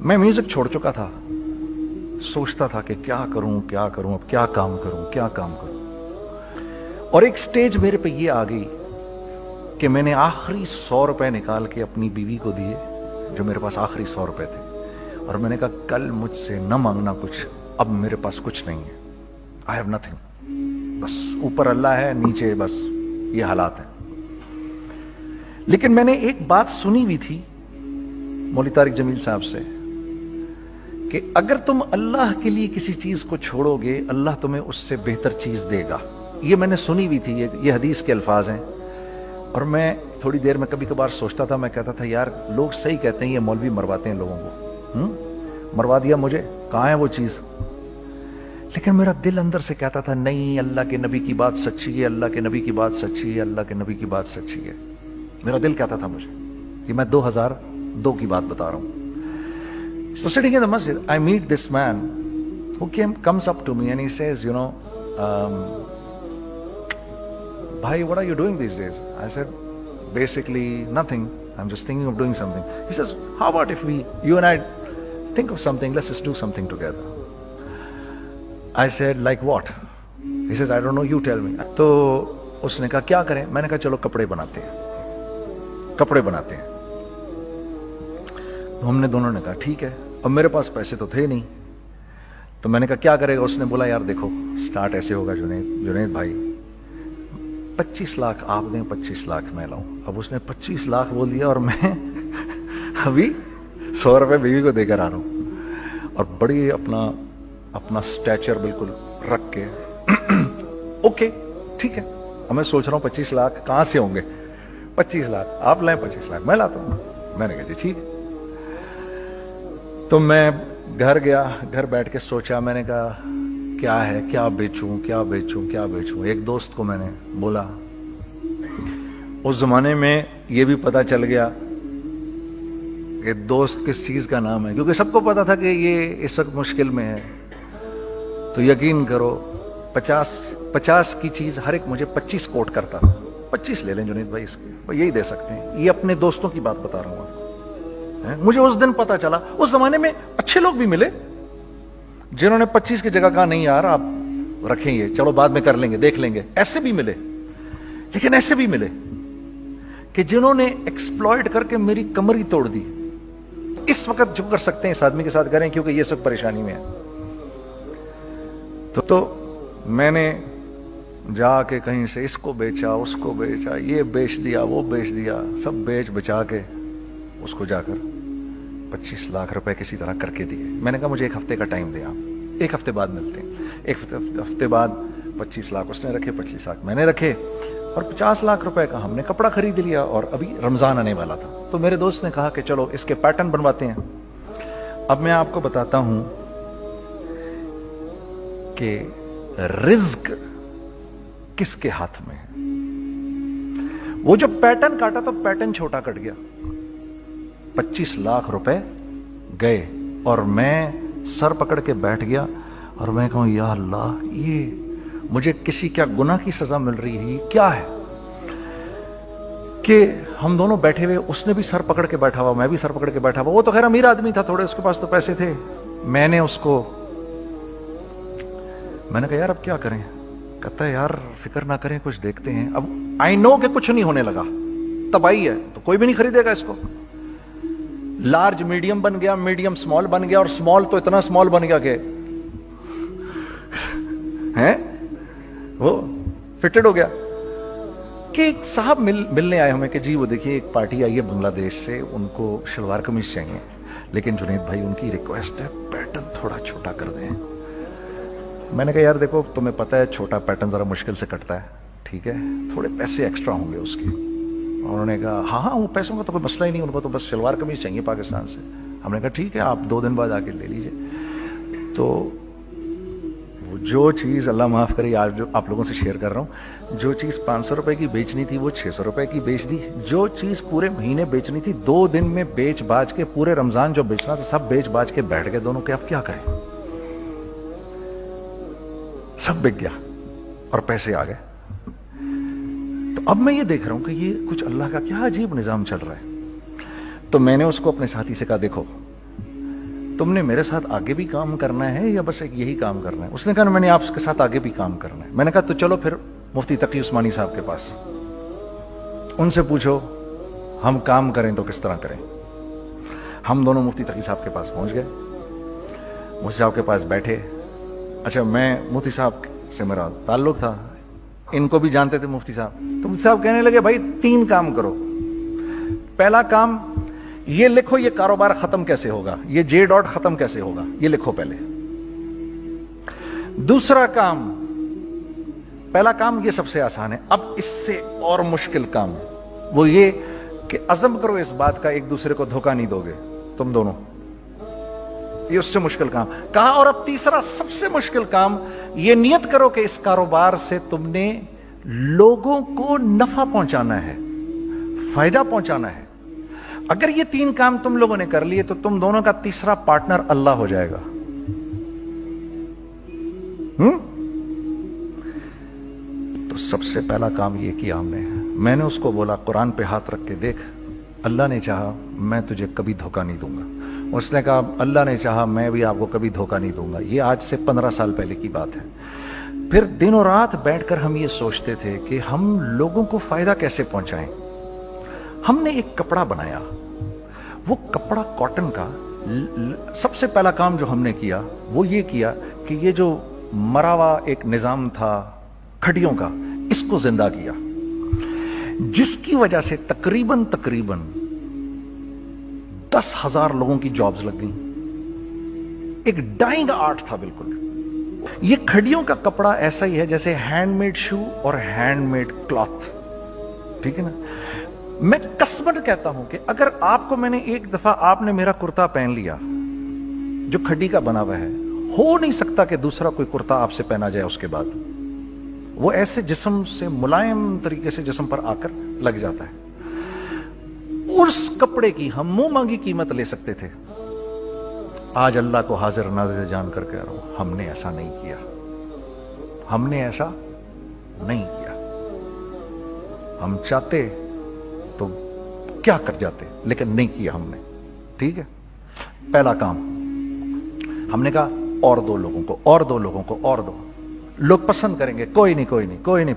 میں میوزک چھوڑ چکا تھا, سوچتا تھا کہ کیا کروں اب کیا کام کروں. اور ایک سٹیج میرے پہ یہ آ گئی کہ میں نے آخری 100 روپے نکال کے اپنی بیوی کو دیے, جو میرے پاس آخری 100 روپے تھے, اور میں نے کہا کل مجھ سے نہ مانگنا کچھ, اب میرے پاس کچھ نہیں ہے, آئی ہیو نتھنگ, بس اوپر اللہ ہے, نیچے بس یہ حالات ہیں. لیکن میں نے ایک بات سنی ہوئی تھی مولوی طارق جمیل صاحب سے کہ اگر تم اللہ کے لیے کسی چیز کو چھوڑو گے, اللہ تمہیں اس سے بہتر چیز دے گا. یہ میں نے سنی ہوئی تھی, یہ حدیث کے الفاظ ہیں. اور میں تھوڑی دیر میں کبھی کبھار سوچتا تھا, میں کہتا تھا یار لوگ صحیح کہتے ہیں, یہ مولوی مرواتے ہیں لوگوں کو, مروا دیا مجھے, کہاں ہے وہ چیز. لیکن میرا دل اندر سے کہتا تھا نہیں, اللہ کے نبی کی بات سچی ہے, اللہ کے نبی کی بات سچی ہے, اللہ کے نبی کی بات سچی ہے. میرا دل کہتا تھا مجھے, کہ میں 2002 کی بات بتا رہا ہوں. So sitting in the masjid, I meet this man who comes up to me and he says, you know, bhai, what are you doing these days? I said, basically nothing. I'm just thinking of doing something. He says, how about if you and I think of something, let's just do something together. I said, like what? He says, I don't know, you tell me. تو اس نے کہا کیا کریں؟ میں نے کہا چلو کپڑے بناتے ہیں. تو ہم نے دونوں نے کہا ٹھیک ہے. اب میرے پاس پیسے تو تھے نہیں, تو میں نے کہا کیا کرے گا؟ اس نے بولا یار دیکھو سٹارٹ ایسے ہوگا جنید بھائی, 25 لاکھ آپ دیں, 25 لاکھ میں لاؤں. اب اس نے 25 لاکھ بول دیا اور میں ابھی 100 روپے بیوی کو دے کر آ رہا ہوں, اور بڑی اپنا سٹیچر بالکل رکھ کے اوکے ٹھیک ہے. اب میں سوچ رہا ہوں 25 لاکھ کہاں سے ہوں گے, 25 لاکھ آپ لائیں, 25 لاکھ میں لاتا ہوں. میں نے کہا جی ٹھیک. تو میں گھر گیا, گھر بیٹھ کے سوچا, میں نے کہا کیا ہے, کیا بیچوں. ایک دوست کو میں نے بولا, اس زمانے میں یہ بھی پتا چل گیا کہ دوست کس چیز کا نام ہے, کیونکہ سب کو پتا تھا کہ یہ اس وقت مشکل میں ہے. تو یقین کرو 50 کی چیز ہر ایک مجھے 25 کوٹ کرتا تھا. 25 لے لیں جنید بھائی, اس کے یہی دے سکتے ہیں. یہ اپنے دوستوں کی بات بتا رہا ہوں. مجھے اس دن پتا چلا, اس زمانے میں اچھے لوگ بھی ملے جنہوں نے 25 کی جگہ کہا نہیں یار آپ رکھیں, یہ چلو بعد میں کر لیں گے, دیکھ لیں گے. ایسے بھی ملے, لیکن ایسے بھی ملے کہ جنہوں نے ایکسپلائٹ کر کے میری کمر ہی توڑ دی. اس وقت جو کر سکتے ہیں اس آدمی کے ساتھ کریں, کیونکہ یہ سب پریشانی میں ہے. تو میں نے جا کے کہیں سے اس کو بیچا, اس کو بیچا, یہ بیچ دیا, وہ بیچ دیا, سب بیچ بچا کے اس کو جا کر 25 لاکھ روپے کسی طرح کر کے دیے. میں نے کہا مجھے 1 ہفتے کا ٹائم دیں, آپ 1 ہفتے بعد ملتے ہیں. 1 ہفتے بعد 25 لاکھ اس نے رکھے, 25 لاکھ میں نے رکھے, اور 50 لاکھ روپے کا ہم نے کپڑا خرید لیا. اور ابھی رمضان آنے والا تھا, تو میرے دوست نے کہا کہ چلو اس کے پیٹرن بنواتے ہیں. اب میں آپ کو بتاتا ہوں کہ رزق کس کے ہاتھ میں ہے. وہ جو پیٹرن کاٹا تو پیٹرن چھوٹا کٹ گیا, 25 لاکھ روپے گئے, اور میں سر پکڑ کے بیٹھ گیا اور میں کہوں یا اللہ, یہ مجھے کسی کیا گناہ کی سزا مل رہی ہے, کیا ہے کہ ہم دونوں بیٹھے ہوئے, اس نے بھی سر پکڑ کے بیٹھا ہوا, میں بھی سر پکڑ کے بیٹھا ہوا. وہ تو خیر امیر آدمی تھا تھوڑے, اس کے پاس تو پیسے تھے. میں نے اس کو میں نے کہا یار اب کیا کریں. کہتا ہے یار فکر نہ کریں, کچھ دیکھتے ہیں. اب آئی نو کہ کچھ نہیں ہونے لگا, تباہی ہے, تو کوئی بھی نہیں خریدے گا اس کو. لارج میڈیم بن گیا, میڈیم سمال بن گیا, اور سمال تو اتنا سمال بن گیا کہ وہ فٹڈ ہو گیا. کہ ایک صاحب ملنے آئے ہمیں کہ جی وہ دیکھیے ایک پارٹی آئی ہے بنگلہ دیش سے, ان کو شلوار قمیض چاہیے, لیکن جنید بھائی ان کی ریکویسٹ ہے پیٹرن تھوڑا چھوٹا کر دیں. میں نے کہا یار دیکھو تمہیں پتہ ہے چھوٹا پیٹرن ذرا مشکل سے کٹتا ہے, ٹھیک ہے تھوڑے پیسے ایکسٹرا ہوں گے اس کے. انہوں نے کہا ہاں وہ پیسوں کا تو کوئی مسئلہ ہی نہیں, ان کو تو بس شلوار قمیض چاہیے پاکستان سے. ہم نے کہا ٹھیک ہے آپ 2 دن بعد آ کے لے لیجئے. تو جو چیز اللہ معاف کرے آج جو آپ لوگوں سے شیئر کر رہا ہوں, جو چیز 500 روپے کی بیچنی تھی وہ 600 روپے کی بیچ دی. جو چیز پورے مہینے بیچنی تھی 2 دن میں بیچ باج کے, پورے رمضان جو بیچنا تھا سب بیچ باج کے بیٹھ گئے دونوں. کہ اب کیا کریں, سب بک گیا اور پیسے آ گئے. تو اب میں یہ دیکھ رہا ہوں کہ یہ کچھ اللہ کا کیا عجیب نظام چل رہا ہے. تو میں نے اس کو اپنے ساتھی سے کہا دیکھو تم نے میرے ساتھ آگے بھی کام کرنا ہے یا بس ایک یہی کام کرنا ہے؟ اس نے کہا میں نے آپ کے ساتھ آگے بھی کام کرنا ہے۔ میں نے کہا تو چلو پھر مفتی تقی عثمانی صاحب کے پاس، ان سے پوچھو ہم کام کریں تو کس طرح کریں۔ ہم دونوں مفتی تقی صاحب کے پاس پہنچ گئے، مفتی صاحب کے پاس بیٹھے۔ اچھا میں مفتی صاحب سے میرا تعلق تھا، ان کو بھی جانتے تھے مفتی صاحب، تو مفتی صاحب کہنے لگے بھائی 3 کام کرو۔ پہلا کام یہ لکھو یہ کاروبار ختم کیسے ہوگا، یہ جے ڈاٹ ختم کیسے ہوگا، یہ لکھو پہلے۔ دوسرا کام، پہلا کام یہ سب سے آسان ہے، اب اس سے اور مشکل کام وہ یہ کہ عزم کرو اس بات کا ایک دوسرے کو دھوکہ نہیں دو گے تم دونوں، یہ اس سے مشکل کام کہا۔ اور اب تیسرا سب سے مشکل کام، یہ نیت کرو کہ اس کاروبار سے تم نے لوگوں کو نفع پہنچانا ہے، فائدہ پہنچانا ہے۔ اگر یہ 3 کام تم لوگوں نے کر لیے تو تم دونوں کا تیسرا پارٹنر اللہ ہو جائے گا۔ تو سب سے پہلا کام یہ کیا ہم نے، میں نے اس کو بولا قرآن پہ ہاتھ رکھ کے دیکھ، اللہ نے چاہا میں تجھے کبھی دھوکہ نہیں دوں گا۔ اس نے کہا اللہ نے چاہا میں بھی آپ کو کبھی دھوکہ نہیں دوں گا۔ یہ آج سے 15 سال پہلے کی بات ہے۔ پھر دن و رات بیٹھ کر ہم یہ سوچتے تھے کہ ہم لوگوں کو فائدہ کیسے پہنچائیں۔ ہم نے ایک کپڑا بنایا، وہ کپڑا کاٹن کا۔ سب سے پہلا کام جو ہم نے کیا وہ یہ کیا کہ یہ جو مرا ہوا ایک نظام تھا کھڑیوں کا، اس کو زندہ کیا، جس کی وجہ سے تقریباً 10,000 لوگوں کی جابز لگ گئیں۔ ایک ڈائنگ آرٹ تھا بالکل۔ یہ کھڑیوں کا کپڑا ایسا ہی ہے جیسے ہینڈ میڈ شو اور ہینڈ میڈ کلاتھ، ٹھیک ہے نا۔ میں قسمن کہتا ہوں کہ اگر آپ کو میں نے ایک دفعہ آپ نے میرا کرتا پہن لیا جو کھڈی کا بنا ہوا ہے، ہو نہیں سکتا کہ دوسرا کوئی کرتا آپ سے پہنا جائے اس کے بعد۔ وہ ایسے جسم سے ملائم طریقے سے جسم پر آ کر لگ جاتا ہے۔ اس کپڑے کی ہم منہ مانگی قیمت لے سکتے تھے۔ آج اللہ کو حاضر ناظر جان کر کہہ رہا ہوں، ہم نے ایسا نہیں کیا، ہم نے ایسا نہیں کیا۔ ہم چاہتے تو کیا کر جاتے، لیکن نہیں کیا ہم نے، ٹھیک ہے۔ پہلا کام ہم نے کہا اور 2 لوگوں کو، اور 2 لوگوں کو، اور 2 لوگ پسند کریں گے، کوئی نہیں۔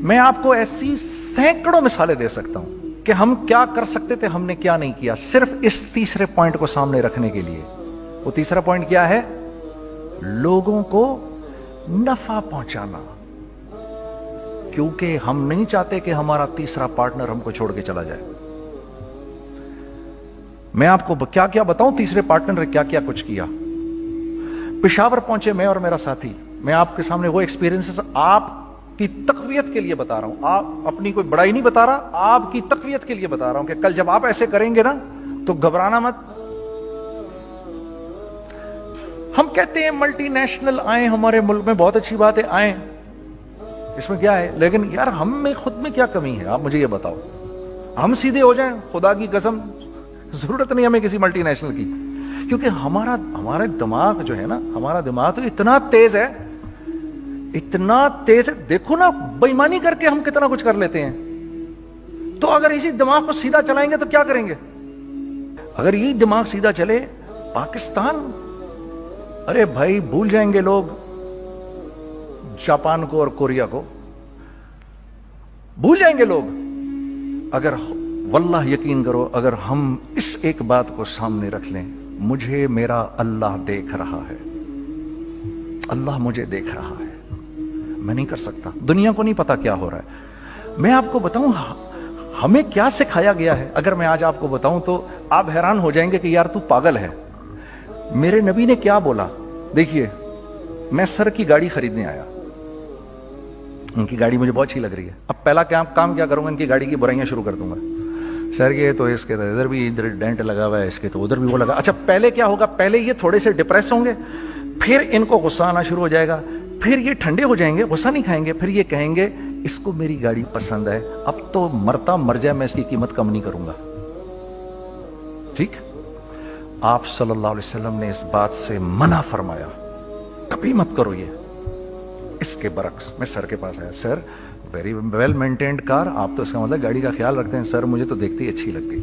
میں آپ کو ایسی سینکڑوں مثالیں دے سکتا ہوں کہ ہم کیا کر سکتے تھے، ہم نے کیا نہیں کیا، صرف اس تیسرے پوائنٹ کو سامنے رکھنے کے لیے۔ وہ تیسرا پوائنٹ کیا ہے؟ لوگوں کو نفع پہنچانا، کیونکہ ہم نہیں چاہتے کہ ہمارا تیسرا پارٹنر ہم کو چھوڑ کے چلا جائے۔ میں آپ کو کیا کیا بتاؤں، تیسرے پارٹنر نے کیا کیا کچھ کیا۔ پشاور پہنچے میں اور میرا ساتھی، میں آپ کے سامنے وہ ایکسپیرینسز آپ کی تقویت کے لیے بتا رہا ہوں، آپ اپنی کوئی بڑائی نہیں بتا رہا، آپ کی تقویت کے لیے بتا رہا ہوں کہ کل جب آپ ایسے کریں گے نا تو گھبرانا مت۔ ہم کہتے ہیں ملٹی نیشنل آئیں ہمارے ملک میں، بہت اچھی بات ہے، آئیں، اس میں کیا ہے، لیکن یار ہم میں خود میں کیا کمی ہے، آپ مجھے یہ بتاؤ۔ ہم سیدھے ہو جائیں، خدا کی قسم ضرورت نہیں ہمیں کسی ملٹی نیشنل کی، کیونکہ ہمارا دماغ جو ہے نا، ہمارا دماغ تو اتنا تیز ہے، دیکھو نا بے ایمانی کر کے ہم کتنا کچھ کر لیتے ہیں۔ تو اگر اسی دماغ کو سیدھا چلائیں گے تو کیا کریں گے؟ اگر یہی دماغ سیدھا چلے، پاکستان، ارے بھائی بھول جائیں گے لوگ جاپان کو اور کوریا کو، بھول جائیں گے لوگ۔ اگر واللہ یقین کرو، اگر ہم اس ایک بات کو سامنے رکھ لیں، مجھے میرا اللہ دیکھ رہا ہے، اللہ مجھے دیکھ رہا ہے، میں نہیں کر سکتا، دنیا کو نہیں پتا کیا ہو رہا ہے۔ میں آپ کو بتاؤں ہمیں کیا سکھایا گیا ہے، اگر میں آج آپ کو بتاؤں تو آپ حیران ہو جائیں گے کہ یار تو پاگل ہے۔ میرے نبی نے کیا بولا؟ دیکھیے، میں سر کی گاڑی خریدنے آیا، ان کی گاڑی مجھے بہت اچھی لگ رہی ہے۔ اب پہلا کام کیا کروں گا، ان کی گاڑی کی برائیاں شروع کر دوں گا۔ سر یہ تو اس کے تو ادھر بھی ادھر ڈینٹ لگا ہوا ہے، اس کے تو ادھر بھی وہ لگا۔ اچھا پہلے کیا ہوگا، پہلے یہ تھوڑے سے ڈپریس ہوں گے، پھر ان کو غصہ آنا شروع ہو جائے گا، پھر یہ ٹھنڈے ہو جائیں گے، غصہ نہیں کھائیں گے، پھر یہ کہیں گے اس کو میری گاڑی پسند ہے، اب تو مرتا مر جائے میں اس کی قیمت کم نہیں کروں گا۔ ٹھیک، آپ صلی اللہ علیہ وسلم نے اس بات سے منع فرمایا، کبھی مت کرو یہ۔ اس کے برعکس میں سر کے پاس آیا، سر ویری ویل مینٹینڈ کار، آپ تو اس کا مطلب گاڑی کا خیال رکھتے ہیں۔ سر مجھے تو دیکھتے ہی اچھی لگ گئی،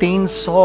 300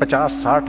50, 60,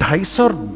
250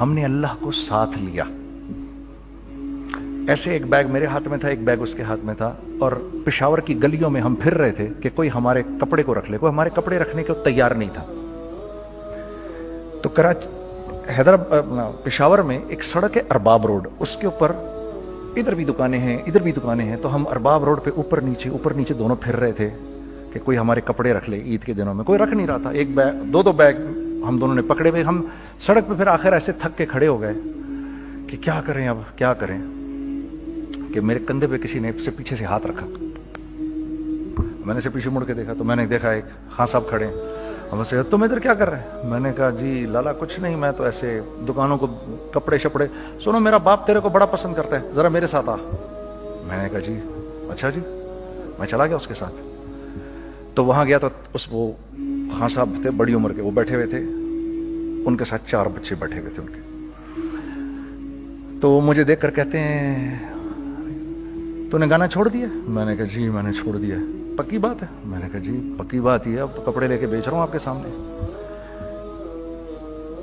ہم نے اللہ کو ساتھ لیا. ایسے ایک بیگ میرے ہاتھ میں تھا, ایک بیگ اس کے ہاتھ میں تھا, اور پشاور کی گلیوں میں ہم پھر رہے تھے کہ کوئی ہمارے کپڑے کو رکھ لے. کوئی ہمارے کپڑے رکھنے کو تیار نہیں تھا. تو پشاور میں ایک سڑک ہے ارباب روڈ, اس کے اوپر ادھر بھی دکانیں ہیں ادھر بھی دکانیں ہیں. تو ہم ارباب روڈ پہ اوپر نیچے دونوں پھر رہے تھے کہ کوئی ہمارے کپڑے رکھ لے. عید کے دنوں میں کوئی رکھ نہیں رہا تھا. ایک بیگ, دو بیگ ہم دونوں نے پکڑے ہوئے. ہم سڑک پہ پھر آخر ایسے تھک کے کھڑے ہو گئے کہ کیا کریں, اب کیا کریں, کہ میرے کندھے پہ کسی نے سے پیچھے سے ہاتھ رکھا. میں نے سے پیچھے مڑ کے دیکھا تو میں نے دیکھا ایک خان صاحب کھڑے ہیں. ہم سے تم ادھر کیا کر رہے ہیں؟ میں نے کہا جی لالا کچھ نہیں, میں تو ایسے دکانوں کو کپڑے شپڑے. سنو میرا باپ تیرے کو بڑا پسند کرتا ہے, ذرا میرے ساتھ آ. میں نے کہا جی اچھا جی. میں چلا گیا اس کے ساتھ. تو وہاں گیا تو وہ خان صاحب تھے بڑی عمر کے, وہ بیٹھے ہوئے تھے, ان کے ساتھ 4 بچے بیٹھے ہوئے تھے ان کے. تو وہ مجھے دیکھ کر کہتے ہیں تو نے گانا چھوڑ دیا؟ میں نے کہا جی میں نے چھوڑ دیا. پکی بات ہے؟ میں نے کہا جی پکی بات ہی ہے, اب تو کپڑے لے کے بیچ رہا ہوں آپ کے سامنے.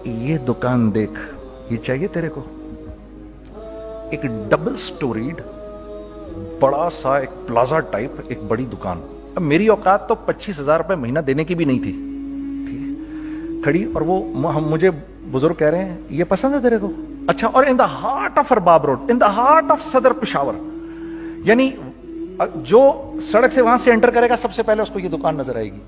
یہ دکان دیکھ, یہ چاہیے تیرے کو؟ ایک ڈبل سٹوریڈ بڑا سا ایک پلازا ٹائپ ایک بڑی دکان. اب میری اوقات تو 25,000 روپے مہینہ دینے کی بھی نہیں تھی کھڑی. اور وہ مجھے بزرگ کہہ رہے ہیں یہ پسند ہے تیرے کو؟ اچھا. اور in the heart of Arbab road, in the heart of Saddar Peshawar, یعنی جو سڑک سے وہاں سے انٹر کرے گا سب سے پہلے اس کو یہ دکان نظر آئے گی.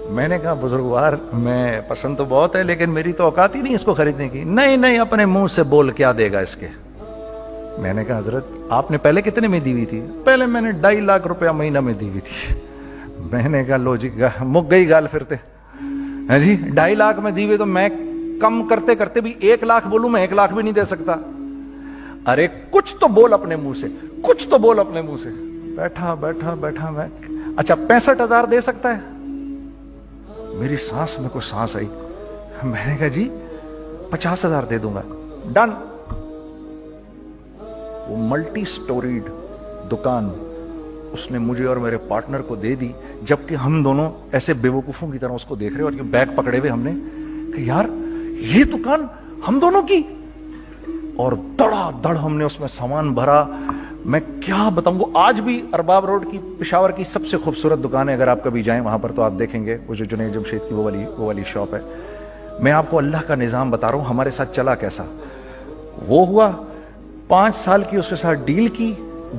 میں نے کہا بزرگوار میں پسند تو بہت ہے لیکن میری تو اوقات ہی نہیں اس کو خریدنے کی. نہیں اپنے منہ سے بول کیا دے گا اس کے. میں نے کہا حضرت آپ نے پہلے کتنے میں دی ہوئی تھی؟ پہلے میں نے 2.5 لاکھ روپیہ مہینہ میں دی ہوئی تھی. میں نے کہا لو جی مک گئی گال پھرتے ہیں جی. 2.5 لاکھ میں دی ہوئی تو میں کم کرتے کرتے بھی 1 لاکھ بولوں, میں 1 لاکھ بھی نہیں دے سکتا. ارے کچھ تو بول اپنے منہ سے, کچھ تو بول اپنے منہ سے. بیٹھا میں اچھا 65,000 دے سکتا ہے؟ میری سانس میں کوئی سانس آئی. میں نے کہا جی 50,000 دے دوں گا. ڈن. وہ ملٹی سٹوریڈ دکان اس نے مجھے اور میرے پارٹنر کو دے دی, جبکہ ہم دونوں ایسے بیوقوفوں کی طرح اس کو دیکھ رہے اور یہ بیگ پکڑے ہوئے ہم نے کہ یار یہ دکان ہم دونوں کی. اور دڑا دڑ ہم نے اس میں سامان بھرا. میں کیا بتاؤں, وہ آج بھی ارباب روڈ کی پشاور کی سب سے خوبصورت دکان ہے. اگر آپ کبھی جائیں وہاں پر تو آپ دیکھیں گے وہ جو جنید جمشید کی وہ والی شاپ ہے. میں آپ کو اللہ کا نظام بتا رہا ہوں ہمارے ساتھ چلا کیسا. وہ ہوا 5 سال کی اس کے ساتھ ڈیل کی.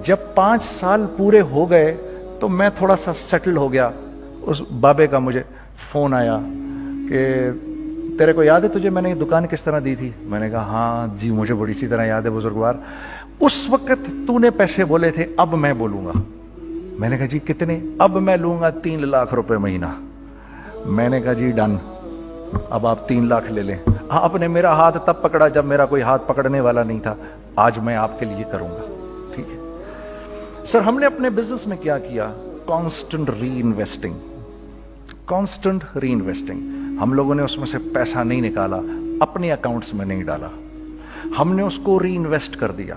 جب 5 سال پورے ہو گئے تو میں تھوڑا سا سیٹل ہو گیا. اس بابے کا مجھے فون آیا کہ تیرے کو یاد ہے تجھے میں نے یہ دکان کس طرح دی تھی؟ میں نے کہا ہاں جی مجھے بڑی سی طرح یاد ہے بزرگوار. اس وقت تو نے پیسے بولے تھے, اب میں بولوں گا. میں نے کہا جی کتنے؟ اب میں لوں گا 3 لاکھ روپے مہینہ. میں نے کہا جی ڈن, اب آپ 3 لاکھ لے لیں. آپ نے میرا ہاتھ تب پکڑا جب میرا کوئی ہاتھ پکڑنے والا نہیں تھا. آج میں آپ کے لیے کروں گا. ٹھیک ہے سر. ہم نے اپنے بزنس میں کیا کیا؟ کانسٹنٹ ری انویسٹنگ. ہم لوگوں نے اس میں سے پیسہ نہیں نکالا, اپنے اکاؤنٹس میں نہیں ڈالا, ہم نے اس کو ری انویسٹ کر دیا.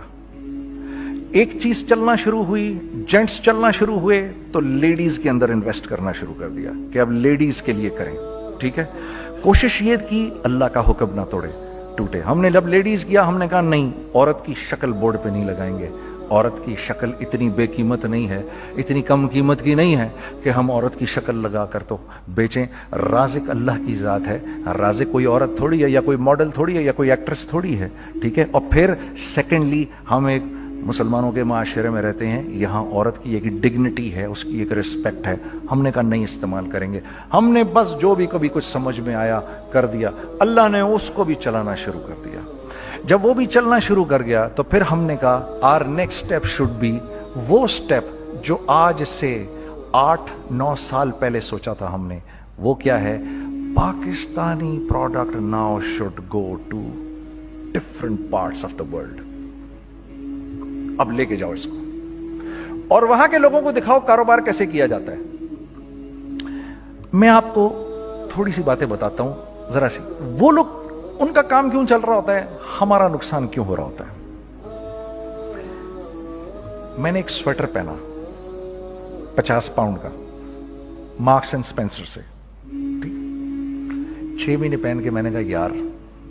ایک چیز چلنا شروع ہوئی, جینٹس چلنا شروع ہوئے تو لیڈیز کے اندر انویسٹ کرنا شروع کر دیا کہ اب لیڈیز کے لیے کریں. ٹھیک ہے. کوشش یہ کی اللہ کا حکم نہ ٹوٹے. ہم نے جب لیڈیز کیا ہم نے کہا نہیں, عورت کی شکل بورڈ پہ نہیں لگائیں گے. عورت کی شکل اتنی بے قیمت نہیں ہے, اتنی کم قیمت کی نہیں ہے کہ ہم عورت کی شکل لگا کر تو بیچیں. رازق اللہ کی ذات ہے. رازق کوئی عورت تھوڑی ہے, یا کوئی ماڈل تھوڑی ہے, یا کوئی ایکٹریس تھوڑی ہے. ٹھیک ہے. اور پھر سیکنڈلی ہم ایک مسلمانوں کے معاشرے میں رہتے ہیں, یہاں عورت کی ایک ڈگنیٹی ہے, اس کی ایک رسپیکٹ ہے. ہم نے کہا نہیں استعمال کریں گے. ہم نے بس جو بھی کبھی کچھ سمجھ میں آیا کر دیا. اللہ نے اس کو بھی چلانا شروع کر دیا. جب وہ بھی چلنا شروع کر گیا تو پھر ہم نے کہا our next step should be وہ اسٹیپ جو آج سے 8-9 سال پہلے سوچا تھا ہم نے. وہ کیا ہے؟ Pakistani product now should go to different parts of the world. اب لے کے جاؤ اس کو اور وہاں کے لوگوں کو دکھاؤ کاروبار کیسے کیا جاتا ہے. میں آپ کو تھوڑی سی باتیں بتاتا ہوں ذرا سی. وہ لوگ ان کا کام کیوں چل رہا ہوتا ہے, ہمارا نقصان کیوں ہو رہا ہوتا ہے. میں نے ایک سویٹر پہنا 50 پاؤنڈ کا مارکس اینڈ اسپینسر سے. 6 مہینے پہن کے میں نے کہا یار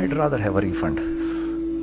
I'd rather have a refund।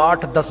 8-10